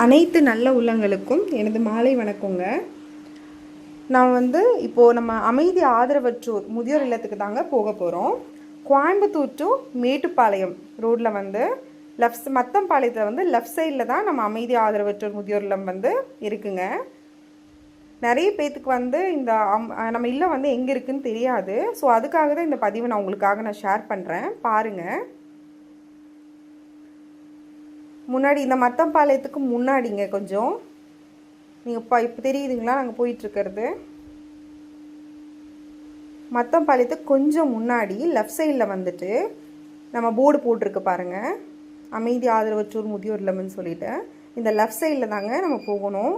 அனைத்து நல்ல உள்ளங்களுக்கும் எனது மாலை வணக்கங்க. நான் இப்போது நம்ம அமைதி ஆதரவற்றோர் முதியோர் இல்லத்துக்கு தாங்க போக போகிறோம். கோயம்புத்தூர் டு மேட்டுப்பாளையம் ரோட்டில் மத்தம்பாளையத்தில் லெஃப்ட் சைடில் தான் நம்ம அமைதி ஆதரவற்றோர் முதியோர் இல்லம் இருக்குங்க. நிறைய பேத்துக்கு இந்த நம்ம இல்லம் எங்கே இருக்குதுன்னு தெரியாது. ஸோ அதுக்காக தான் இந்த பதிவை நான் உங்களுக்காக ஷேர் பண்ணுறேன். பாருங்கள். முன்னாடி இந்த மத்தம்பாளையத்துக்கு முன்னாடிங்க கொஞ்சம் நீங்கள் இப்போ தெரியுதுங்களா நாங்கள் போயிட்டுருக்கிறது. மத்தம்பாளையத்துக்கு கொஞ்சம் முன்னாடி லெஃப்ட் சைடில் நம்ம போர்டு போட்டிருக்கு பாருங்கள், அமைதி ஆதரவற்றோர் முதியோர் இல்லம்னு சொல்லிட்டு. இந்த லெஃப்ட் சைடில் தாங்க நம்ம போகணும்.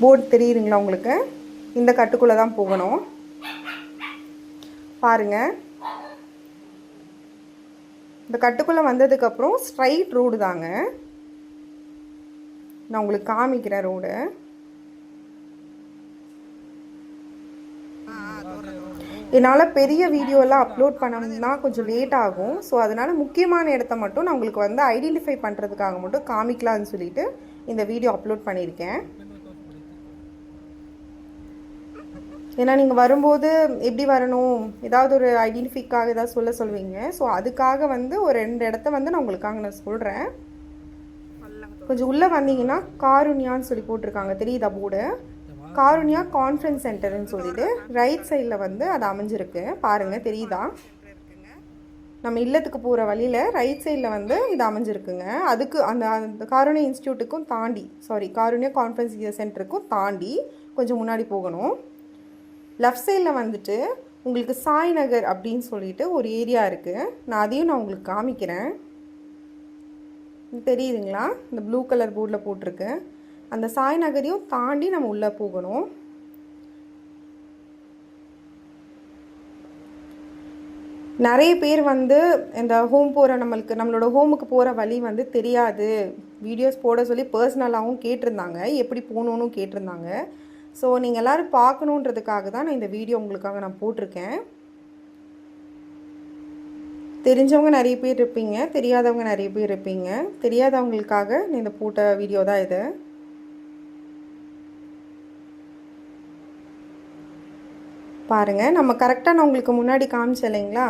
போர்டு தெரியுதுங்களா உங்களுக்கு? இந்த கட்டுக்குள்ளே தான் போகணும். பாருங்கள், இந்த கட்டுக்குள்ளே வந்ததுக்கப்புறம் ஸ்ட்ரைட் ரோடு தாங்க. நான் உங்களுக்கு காமிக்கிறேன் ரோடு. என்னால் பெரிய வீடியோலாம் அப்லோட் பண்ணணும்னா கொஞ்சம் லேட் ஆகும். ஸோ அதனால் முக்கியமான இடத்த மட்டும் நான் உங்களுக்கு ஐடென்டிஃபை பண்ணுறதுக்காக மட்டும் காமிக்கலான்னு சொல்லிட்டு இந்த வீடியோ அப்லோட் பண்ணியிருக்கேன். ஏன்னா நீங்கள் வரும்போது எப்படி வரணும், ஏதாவது ஒரு ஐடென்டிஃபிக்காக ஏதாவது சொல்லுவீங்க. ஸோ அதுக்காக ஒரு 2 இடத்த நான் உங்களுக்காக நான் சொல்கிறேன். கொஞ்சம் உள்ளே வந்தீங்கன்னா காருண்யான்னு சொல்லி போட்டிருக்காங்க, தெரியுதா போர்டு? காருண்யா கான்ஃபரன்ஸ் சென்டர்னு சொல்லிட்டு ரைட் சைடில் அது அமைஞ்சிருக்கு பாருங்கள், தெரியுதா? நம்ம இல்லத்துக்கு போகிற வழியில் ரைட் சைடில் இது அமைஞ்சிருக்குங்க. அதுக்கு அந்த காருண்யா இன்ஸ்டியூட்டுக்கும் தாண்டி, காருண்யா கான்ஃபரன்ஸ் சென்டருக்கும் தாண்டி கொஞ்சம் முன்னாடி போகணும். லெஃப்ட் சைடில் உங்களுக்கு சாய் நகர் அப்படின்னு சொல்லிட்டு ஒரு ஏரியா இருக்குது. நான் அதையும் உங்களுக்கு காமிக்கிறேன். தெரியுதுங்களா? இந்த ப்ளூ கலர் போர்டில் போட்டிருக்கு. அந்த சாய் நகரையும் தாண்டி நம்ம உள்ளே போகணும். நிறைய பேர் இந்த ஹோம் போகிற நம்மளோட ஹோமுக்கு போகிற வழி தெரியாது, வீடியோஸ் போட சொல்லி பர்சனலாகவும் கேட்டிருந்தாங்க, எப்படி போகணுன்னு கேட்டிருந்தாங்க. ஸோ நீங்கள் எல்லோரும் பார்க்கணுன்றதுக்காக தான் நான் இந்த வீடியோ உங்களுக்காக நான் போட்டிருக்கேன். தெரிஞ்சவங்க நிறைய பேர் இருப்பீங்க, தெரியாதவங்க நிறைய பேர் இருப்பீங்க. தெரியாதவங்களுக்காக நான் இந்த போட்ட வீடியோ தான் இது. பாருங்கள், நம்ம கரெக்டாக நான் உங்களுக்கு முன்னாடி காமிச்சேன் இல்லைங்களா,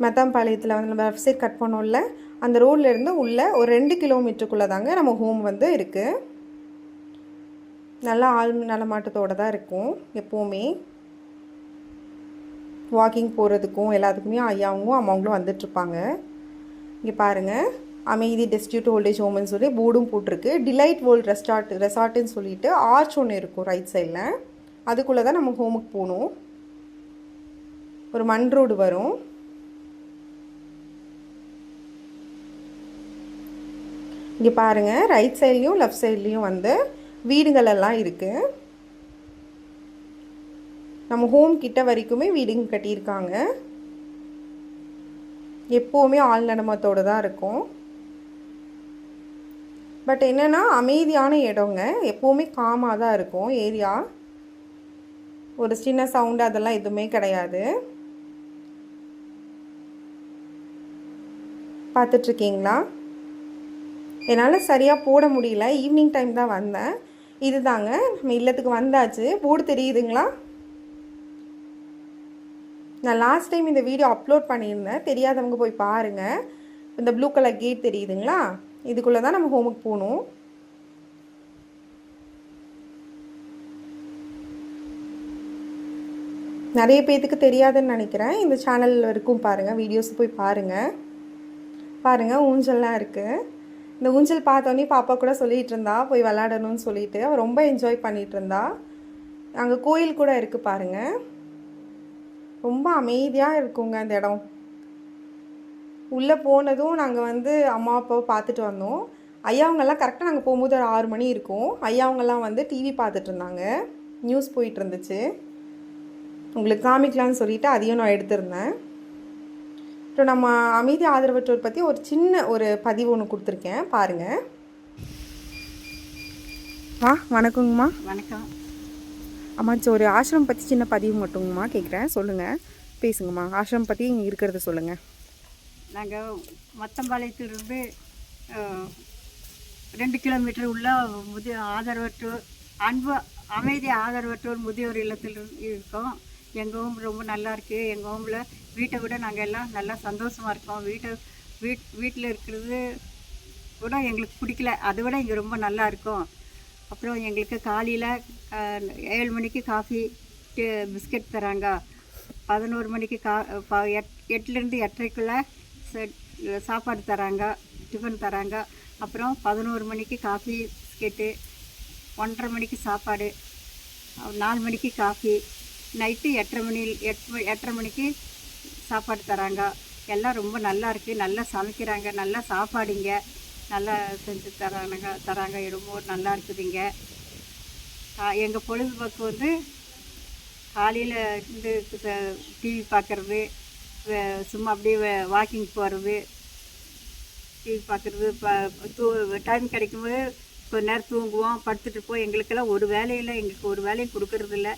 மெத்தம்பாளையத்தில் நம்ம லெஃப்ட் சைட் கட் பண்ணோம்ல, அந்த ரோட்லேருந்து உள்ள ஒரு 2 கிலோமீட்டருக்குள்ளே தாங்க நம்ம ஹோம் இருக்குது. நல்லா ஆள் நடமாட்டத்தோடு தான் இருக்கும். எப்போவுமே வாக்கிங் போகிறதுக்கும் எல்லாத்துக்குமே ஐயாவும் அம்மாவங்களும் வந்துட்டுருப்பாங்க. இங்கே பாருங்கள், அமைதி டெஸ்டியூட் ஓல்டேஜ் ஹோம்னு சொல்லி போர்டும் போட்டிருக்கு. டிலைட் வேர்ல்ட் ரெசார்ட்டுன்னு சொல்லிட்டு ஆர்ச் ஒன்று இருக்கும் ரைட் சைடில். அதுக்குள்ளே தான் நம்ம ஹோமுக்கு போகணும். ஒரு மண் ரோடு வரும். இங்கே பாருங்கள், ரைட் சைட்லேயும் லெஃப்ட் சைட்லேயும் வீடுகள் எல்லாம் இருக்குது. நம்ம ஹோம் கிட்ட வரைக்குமே வீடுங்க கட்டியிருக்காங்க. எப்போவுமே ஆள் நடமாட்டத்தோடு தான் இருக்கும். பட் என்னென்னா அமைதியான இடங்க, எப்போவுமே காமாக தான் இருக்கும் ஏரியா. ஒரு சின்ன சவுண்டு அதெல்லாம் எதுவுமே கிடையாது. பார்த்துட்ருக்கீங்களா? என்னால் சரியாக போட முடியல, ஈவினிங் டைம் தான் வந்தேன். இது தாங்க நம்ம இல்லத்துக்கு வந்தாச்சு. போர்டு தெரியுதுங்களா? நான் லாஸ்ட் டைம் இந்த வீடியோ அப்லோட் பண்ணியிருந்தேன், தெரியாதவங்க போய் பாருங்கள். இந்த ப்ளூ கலர் கேட் தெரியுதுங்களா? இதுக்குள்ளே தான் நம்ம ஹோமுக்கு போகணும். நிறைய பேர்த்துக்கு தெரியாதுன்னு நினைக்கிறேன். இந்த சேனலில் இருக்கும் பாருங்கள், வீடியோஸ் போய் பாருங்கள். ஊஞ்சல்லாம் இருக்குது. இந்த ஊஞ்சல் பார்த்தோன்னே பாப்பா கூட சொல்லிகிட்டு இருந்தா போய் விளாடணும்னு சொல்லிட்டு. அவள் ரொம்ப என்ஜாய் பண்ணிகிட்டு இருந்தா. அங்கே கோயில் கூட இருக்குது பாருங்கள். ரொம்ப அமைதியாக இருக்குங்க அந்த இடம். உள்ளே போனதும் நாங்கள் அம்மா அப்பாவை பார்த்துட்டு வந்தோம். ஐயாவங்கெல்லாம் கரெக்டாக நாங்கள் போகும்போது ஒரு 6 மணி இருக்கும். ஐயாவங்கெல்லாம் டிவி பார்த்துட்டு இருந்தாங்க, நியூஸ் போயிட்டு இருந்துச்சு. உங்களுக்கு காமிக்கலான்னு சொல்லிவிட்டு அதையும் நான் எடுத்திருந்தேன். அப்புறம் நம்ம அமைதி ஆதரவற்றோர் பற்றி ஒரு சின்ன ஒரு பதிவு ஒன்று கொடுத்துருக்கேன், பாருங்கள். வணக்கங்கம்மா. வணக்கம் அம்மா. ஒரு ஆசிரமம் பற்றி சின்ன பதிவு மட்டுங்கம்மா கேட்குறேன், சொல்லுங்கள், பேசுங்கம்மா. ஆசிரமம் பற்றி இங்கே இருக்கிறத சொல்லுங்கள். நாங்கள் மத்தம்பாளையத்திலிருந்து 2 கிலோமீட்டர் உள்ள ஆதரவற்றோர் அன்பு அமைதி ஆதரவற்றோர் முதியோர் இல்லத்தில் இருக்கோம். எங்கள் ஹோம் ரொம்ப நல்லா இருக்குது. எங்கள் ஹோமில் வீட்டை விட நாங்கள் எல்லாம் நல்லா சந்தோஷமாக இருக்கோம். வீட்டில் இருக்கிறது கூட எங்களுக்கு பிடிக்கல, அதை விட இங்கே ரொம்ப நல்லா இருக்கும். அப்புறம் எங்களுக்கு காலையில் 7 மணிக்கு காஃபி பிஸ்கட் தராங்க. 11 மணிக்கு 8லேருந்து 8:30க்குள்ளே சாப்பாடு தராங்க, டிஃபன் தராங்க. அப்புறம் 11 மணிக்கு காஃபி பிஸ்கெட்டு, 1:30 மணிக்கு சாப்பாடு, 4 மணிக்கு காஃபி, நைட்டு 8:30 மணிக்கு சாப்பாடு தராங்க. எல்லாம் ரொம்ப நல்லா இருக்குது. நல்லா சமைக்கிறாங்க, நல்லா சாப்பாடுங்க நல்லா செஞ்சு தராங்க. ரொம்ப நல்லா இருக்குதுங்க. எங்கள் பொழுதுபோக்கு வந்து காலையில் இருந்து டிவி பார்க்குறது, சும்மா அப்படியே வாக்கிங் போகிறது, டிவி பார்க்குறது, டைம் கிடைக்கும்போது கொஞ்ச நேரம் தூங்குவோம், படுத்துட்டு இருப்போம். எங்களுக்கெல்லாம் ஒரு வேலையும் கொடுக்கறதில்ல,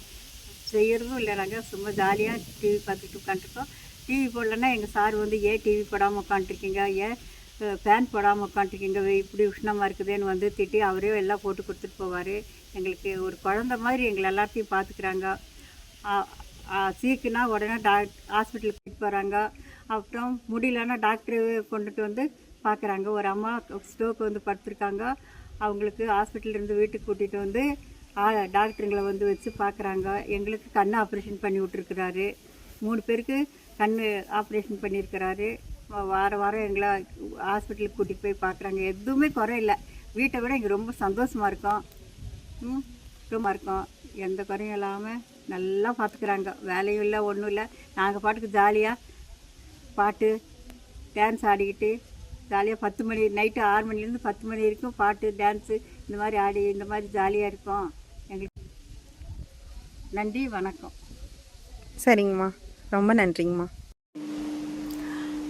செய்கிறதும் இல்லை. நாங்கள் சும்மா ஜாலியாக டிவி பார்த்துட்டு உட்காந்துருக்கோம். டிவி போடலன்னா எங்கள் சார் வந்து ஏன் டிவி போடாமல் உட்காந்துருக்கீங்க, ஏன் ஃபேன் போடாமல் உட்காந்துருக்கீங்க, இப்படி உஷ்ணமாக இருக்குதுன்னு வந்து திட்டி அவரே எல்லாம் போட்டு கொடுத்துட்டு போவார். எங்களுக்கு ஒரு குழந்த மாதிரி எங்களை எல்லாத்தையும் பார்த்துக்குறாங்க. சீக்குனா உடனே ஹாஸ்பிட்டலுக்கு போயிட்டு போகிறாங்க. அப்புறம் முடியலன்னா டாக்டரு கொண்டுட்டு வந்து பார்க்குறாங்க. ஒரு அம்மா ஸ்ட்ரோக் வந்து படுத்துருக்காங்க. அவங்களுக்கு ஹாஸ்பிட்டல்லேருந்து வீட்டுக்கு கூட்டிகிட்டு வந்து டாக்டருங்களை வந்து வச்சு பார்க்குறாங்க. எங்களுக்கு கண் ஆப்ரேஷன் பண்ணி விட்ருக்குறாரு. 3 பேருக்கு கண் ஆப்ரேஷன் பண்ணியிருக்கிறாரு. வாரம் எங்களை ஹாஸ்பிட்டலுக்கு கூட்டிகிட்டு போய் பார்க்குறாங்க. எதுவுமே குறையில்லை. வீட்டை விட இங்கே ரொம்ப சந்தோஷமாக இருக்கோம். ரொம்ப இருக்கோம். எந்த குறையும் இல்லாமல் நல்லா பார்த்துக்குறாங்க. வேலையும் இல்லை, ஒன்றும் இல்லை. நாங்கள் பாட்டுக்கு ஜாலியாக பாட்டு டான்ஸ் ஆடிக்கிட்டு ஜாலியாக 10 மணி நைட்டு 6 மணிலேருந்து 10 மணி வரைக்கும் பாட்டு டான்ஸு இந்த மாதிரி ஆடி இந்த மாதிரி ஜாலியாக இருக்கோம். எங்களுக்கு நன்றி, வணக்கம். சரிங்கம்மா, ரொம்ப நன்றிங்கம்மா.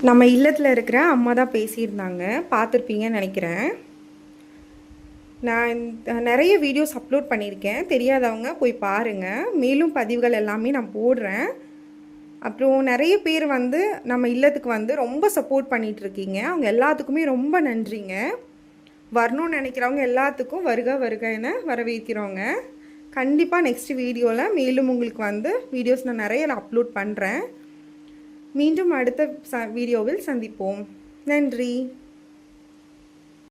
நம்ம இல்லத்தில் இருக்கிற அம்மா தான் பேசியிருந்தாங்க, பார்த்துருப்பீங்கன்னு நினைக்கிறேன். நான் நிறைய வீடியோஸ் அப்லோட் பண்ணியிருக்கேன், தெரியாதவங்க போய் பாருங்கள். மேலும் பதிவுகள் எல்லாமே நான் போடுறேன். அப்புறம் நிறைய பேர் வந்து நம்ம இல்லத்துக்கு வந்து ரொம்ப சப்போர்ட் பண்ணிகிட்ருக்கீங்க. அவங்க எல்லாத்துக்குமே ரொம்ப நன்றிங்க. வரணும்னு நினைக்கிறவங்க எல்லாத்துக்கும் வருக என வரவேற்கிறோங்க. கண்டிப்பாக நெக்ஸ்ட் வீடியோவில் மேலும் உங்களுக்கு வந்து வீடியோஸ் நான் நிறைய அப்லோட் பண்ணுறேன். மீண்டும் அடுத்த வீடியோவில் சந்திப்போம். நன்றி.